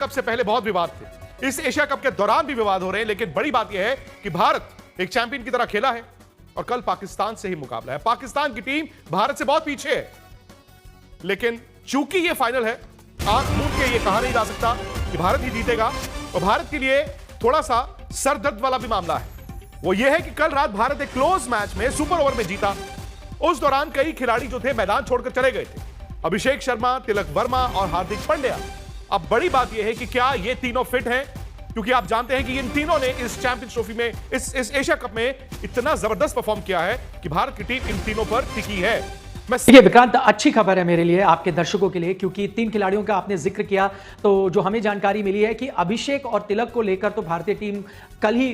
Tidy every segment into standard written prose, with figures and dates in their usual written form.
Cup से पहले बहुत विवाद थे, इस एशिया कप के दौरान भी विवाद हो रहे हैं, लेकिन बड़ी बात यह है कि भारत एक चैंपियन की तरह खेला है और कल पाकिस्तान से ही मुकाबला है। पाकिस्तान की टीम भारत से बहुत पीछे है, लेकिन चूंकि यह फाइनल है, आंख मूंद के यह कहा नहीं जा सकता कि भारत ही जीतेगा। और भारत के लिए थोड़ा सा सरदर्द वाला भी मामला है, वो यह है कि कल रात भारत एक क्लोज मैच में सुपर ओवर में जीता। उस दौरान कई खिलाड़ी जो थे मैदान छोड़कर चले गए थे, अभिषेक शर्मा, तिलक वर्मा और हार्दिक पांड्या। अब बड़ी बात यह है कि क्या ये तीनों फिट हैं, क्योंकि आप जानते हैं कि इन तीनों ने इस चैंपियंस ट्रॉफी में, इस एशिया कप में इतना जबरदस्त परफॉर्म किया है कि भारत की टीम इन तीनों पर टिकी है। देखिए विक्रांत, अच्छी खबर है मेरे लिए, आपके दर्शकों के लिए, क्योंकि 3 खिलाड़ियों का आपने जिक्र किया, तो जो हमें जानकारी मिली है कि अभिषेक और तिलक को लेकर तो भारतीय टीम कल ही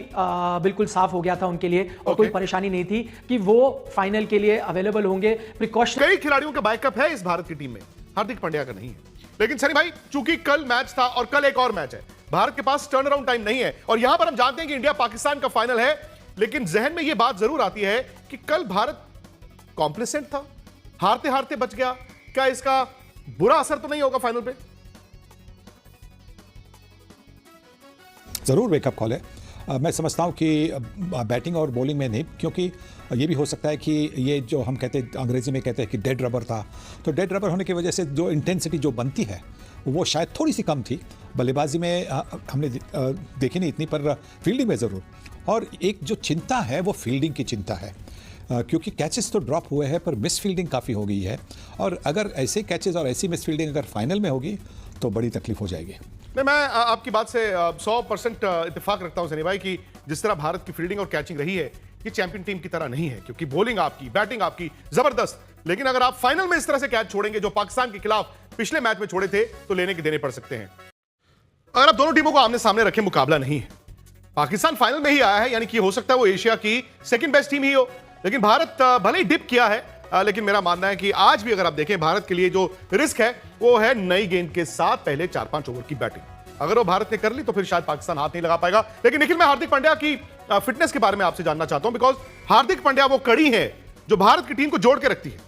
बिल्कुल साफ हो गया था उनके लिए, और कोई परेशानी नहीं थी कि वो फाइनल के लिए अवेलेबल होंगे। प्रिकॉशन कई खिलाड़ियों का बैकअप है इस भारत की टीम में, हार्दिक पांड्या का नहीं है। लेकिन सनी भाई, चूंकि कल मैच था और कल एक और मैच है, भारत के पास टर्न अराउंड टाइम नहीं है। और यहां पर हम जानते हैं कि इंडिया पाकिस्तान का फाइनल है, लेकिन जहन में यह बात जरूर आती है कि कल भारत कॉम्प्लेसेंट था, हारते हारते बच गया। क्या इसका बुरा असर तो नहीं होगा फाइनल पे? जरूर वेकअप कॉल है। मैं समझता हूं कि बैटिंग और बॉलिंग में नहीं, क्योंकि ये भी हो सकता है कि ये जो हम कहते हैं, अंग्रेजी में कहते हैं कि डेड रबर था, तो डेड रबर होने की वजह से जो इंटेंसिटी जो बनती है वो शायद थोड़ी सी कम थी। बल्लेबाजी में हमने देखी नहीं इतनी, पर फील्डिंग में ज़रूर। और एक जो चिंता है वो फील्डिंग की चिंता है, क्योंकि कैचेस तो ड्रॉप हुए हैं पर मिस फील्डिंग काफ़ी हो गई है, और अगर ऐसे कैचेस और ऐसी मिस फील्डिंग अगर फाइनल में होगी तो बड़ी तकलीफ हो जाएगी। नहीं, मैं आपकी बात से 100% इत्तेफाक रखता हूं सनी भाई कि जिस तरह भारत की फील्डिंग और कैचिंग रही है, ये चैंपियन टीम की तरह नहीं है, क्योंकि बॉलिंग आपकी, बैटिंग आपकी जबरदस्त। लेकिन अगर आप फाइनल में इस तरह से कैच छोड़ेंगे जो पाकिस्तान के खिलाफ पिछले मैच में छोड़े थे, तो लेने के देने पड़ सकते हैं। अगर आप दोनों टीमों को आमने सामने रखें, मुकाबला नहीं है, पाकिस्तान फाइनल में ही आया है, यानी कि हो सकता है वो एशिया की सेकंड बेस्ट टीम ही हो। लेकिन भारत भले ही डिप किया है, लेकिन मेरा मानना है कि आज भी अगर आप देखें, भारत के लिए जो रिस्क है वो है नई गेंद के साथ पहले 4-5 ओवर की बैटिंग। अगर वो भारत ने कर ली तो फिर शायद पाकिस्तान हाथ नहीं लगा पाएगा। लेकिन निखिल, मैं हार्दिक पांड्या की फिटनेस के बारे में आपसे जानना चाहता हूं, बिकॉज हार्दिक पांड्या वो कड़ी है जो भारत की टीम को जोड़ के रखती है।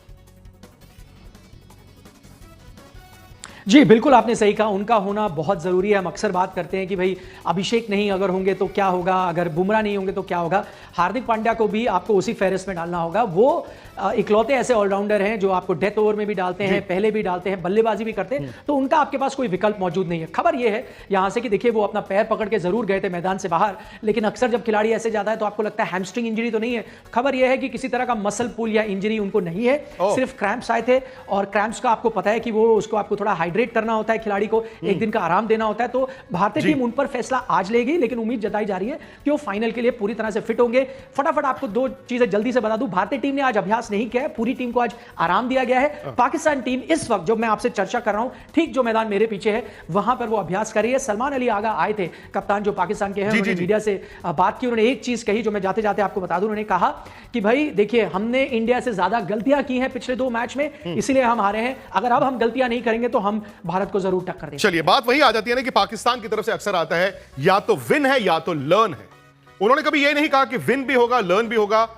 जी बिल्कुल, आपने सही कहा, उनका होना बहुत ज़रूरी है। हम अक्सर बात करते हैं कि भाई अभिषेक नहीं अगर होंगे तो क्या होगा, अगर बुमराह नहीं होंगे तो क्या होगा। हार्दिक पांड्या को भी आपको उसी फेहरिस्त में डालना होगा। वो इकलौते ऐसे ऑलराउंडर हैं जो आपको डेथ ओवर में भी डालते हैं, पहले भी डालते हैं, बल्लेबाजी भी करते हैं, तो उनका आपके पास कोई विकल्प मौजूद नहीं है। खबर यह है यहाँ से कि देखिए वो अपना पैर पकड़ के जरूर गए थे मैदान से बाहर, लेकिन अक्सर जब खिलाड़ी ऐसे जाता है तो आपको लगता है हैमस्ट्रिंग इंजरी तो नहीं है। खबर यह है कि किसी तरह का मसल पुल या इंजरी उनको नहीं है, सिर्फ क्रैम्प्स आए थे, और क्रैम्प्स का आपको पता है कि वो उसको आपको थोड़ा हाइड्रेट करना होता है, खिलाड़ी को एक दिन का आराम देना होता है। तो भारतीय टीम उन पर फैसला आज लेगी, लेकिन उम्मीद जताई जा रही है कि वो फाइनल के लिए पूरी तरह से फिट होंगे। फटाफट आपको 2 चीजें जल्दी से बता दूं, भारतीय टीम ने आज अभ्यास नहीं किया है, पूरी टीम को आज आराम दिया गया है। पाकिस्तान टीम इस वक्त जो मैं आपसे चर्चा कर रहा हूं, ठीक जो मैदान मेरे पीछे है वहां पर वो अभ्यास कर रही है। सलमान अली आगा आए थे, कप्तान जो पाकिस्तान के हैं, उन्होंने मीडिया से बात की। उन्होंने एक चीज कही जो मैं जाते जाते आपको बता दूं, उन्होंने कहा कि भाई देखिए, हमने इंडिया से ज्यादा गलतियां की हैं पिछले 2 मैच में, इसीलिए हम हारे हैं। अगर अब हम गलतियां नहीं करेंगे तो हम भारत को जरूर टक्कर देंगे। चलिए, बात वही आ जाती है ना कि पाकिस्तान की तरफ से अक्सर आता है या तो विन है या तो लर्न है। उन्होंने कभी यह नहीं कहा कि विन भी होगा लर्न भी होगा।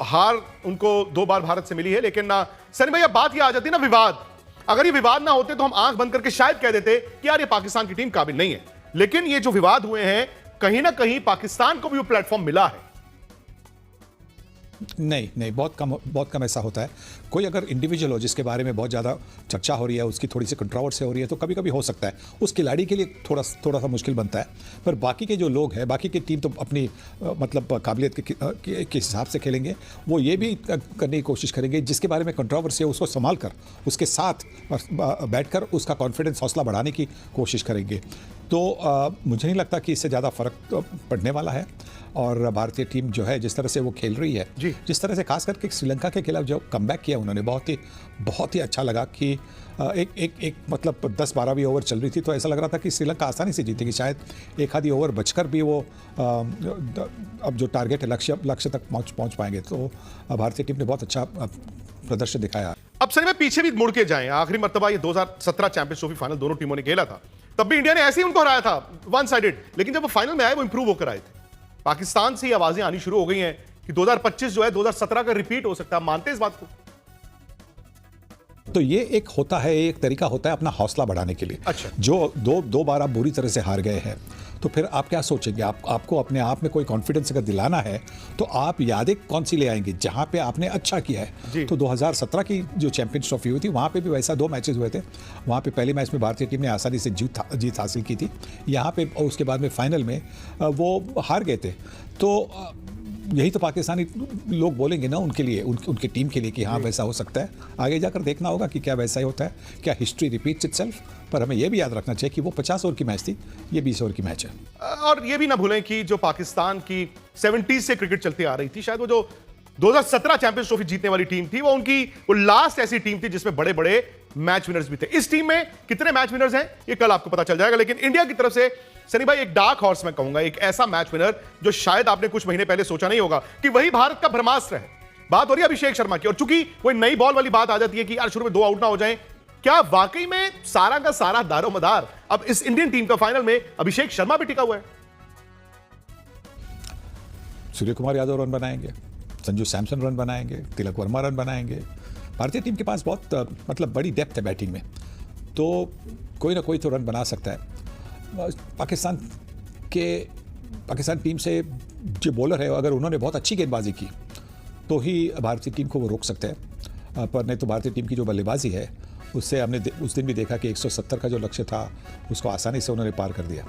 हार उनको 2 बार भारत से मिली है, लेकिन सनी भैया बात यह आ जाती है ना, विवाद। अगर ये विवाद ना होते तो हम आंख बंद करके शायद कह देते कि यार ये पाकिस्तान की टीम काबिल नहीं है। लेकिन ये जो विवाद हुए हैं, कहीं ना कहीं पाकिस्तान को भी वो प्लेटफॉर्म मिला है। नहीं, बहुत कम ऐसा होता है। कोई अगर इंडिविजुअल हो जिसके बारे में बहुत ज़्यादा चर्चा हो रही है, उसकी थोड़ी सी कंट्रोवर्सी हो रही है, तो कभी कभी हो सकता है उस खिलाड़ी के लिए थोड़ा सा मुश्किल बनता है। पर बाकी के जो लोग हैं, बाकी की टीम तो अपनी मतलब काबिलियत के हिसाब से खेलेंगे। वो ये भी करने की कोशिश करेंगे जिसके बारे में कंट्रोवर्सी है उसको संभाल कर उसके साथ बैठकर उसका कॉन्फिडेंस, हौसला बढ़ाने की कोशिश करेंगे। तो मुझे नहीं लगता कि इससे ज़्यादा फर्क पड़ने वाला है। और भारतीय टीम जो है जिस तरह से वो खेल रही है, जिस तरह से खास करके श्रीलंका के खिलाफ जो कमबैक किया उन्होंने, बहुत ही अच्छा लगा कि एक मतलब 10-12 भी ओवर चल रही थी तो ऐसा लग रहा था कि श्रीलंका आसानी से जीतेगी। शायद एक आधी ओवर बचकर भी वो अब जो टारगेट है लक्ष्य तक पहुंच पाएंगे। तो भारतीय टीम ने बहुत अच्छा प्रदर्शन दिखाया। अब सर, मैं पीछे भी मुड़ के जाएं, आखिरी मर्तबा ये 2017 चैंपियंस ट्रॉफी फाइनल दोनों टीमों ने खेला था, तब भी इंडिया ने ऐसे ही उनको हराया था, वन साइडेड। लेकिन जब वो फाइनल में आए, वो इंप्रूव होकर आए थे। पाकिस्तान से ही आवाजें आनी शुरू हो गई हैं कि 2025 जो है 2017 का रिपीट हो सकता है। मानते इस बात को? तो ये एक होता है, एक तरीका होता है अपना हौसला बढ़ाने के लिए। अच्छा। जो दो बार आप बुरी तरह से हार गए हैं, तो फिर आप क्या सोचेंगे? आपको अपने आप में कोई कॉन्फिडेंस अगर दिलाना है तो आप यादें कौन सी ले आएंगे जहां पे आपने अच्छा किया है। तो 2017 की जो चैंपियंस ट्रॉफी हुई थी वहां पे भी वैसा 2 मैचेस हुए थे। वहां पे पहले मैच में भारतीय टीम ने आसानी से जीत हासिल की थी। यहाँ पे उसके बाद में फाइनल में वो हार गए थे। तो यही तो पाकिस्तानी लोग बोलेंगे ना उनके लिए, उनकी टीम के लिए कि हाँ वैसा हो सकता है। आगे जाकर देखना होगा कि क्या वैसा ही होता है, क्या हिस्ट्री रिपीट्स इटसेल्फ। पर हमें यह भी याद रखना चाहिए कि वो 50 ओवर की मैच थी, ये 20 ओवर की मैच है। और ये भी ना भूलें कि जो पाकिस्तान की 70s से क्रिकेट चलती आ रही थी, शायद वो जो 2017 चैंपियंस ट्रॉफी जीतने वाली टीम थी, वो लास्ट ऐसी टीम थी जिसमें बड़े बड़े मैच विनर्स भी थे। इस टीम में कितने मैच विनर्स हैं ये कल आपको पता चल जाएगा। लेकिन इंडिया की तरफ से सनी भाई एक डार्क हॉर्स मैं कहूंगा, एक ऐसा मैच विनर जो शायद आपने कुछ महीने पहले सोचा नहीं होगा कि वही भारत का ब्रह्मास्त्र है। बात हो रही है अभिषेक शर्मा की, और चूंकि कोई नई बॉल वाली बात आ जाती है कि यार शुरू में 2 आउट ना हो जाएं, क्या वाकई में सारा का सारा दारोमदार अब इस इंडियन टीम का फाइनल में अभिषेक शर्मा भी टिका हुआ है? सूर्य कुमार यादव रन बनाएंगे, संजू सैमसन रन बनाएंगे, तिलक वर्मा रन बनाएंगे। भारतीय टीम के पास बहुत मतलब बड़ी डेप्थ है बैटिंग में, तो कोई ना कोई तो रन बना सकता है। पाकिस्तान टीम से जो बॉलर है, अगर उन्होंने बहुत अच्छी गेंदबाजी की तो ही भारतीय टीम को वो रोक सकते हैं। पर नहीं तो भारतीय टीम की जो बल्लेबाजी है उससे हमने उस दिन भी देखा कि 170 का जो लक्ष्य था उसको आसानी से उन्होंने पार कर दिया।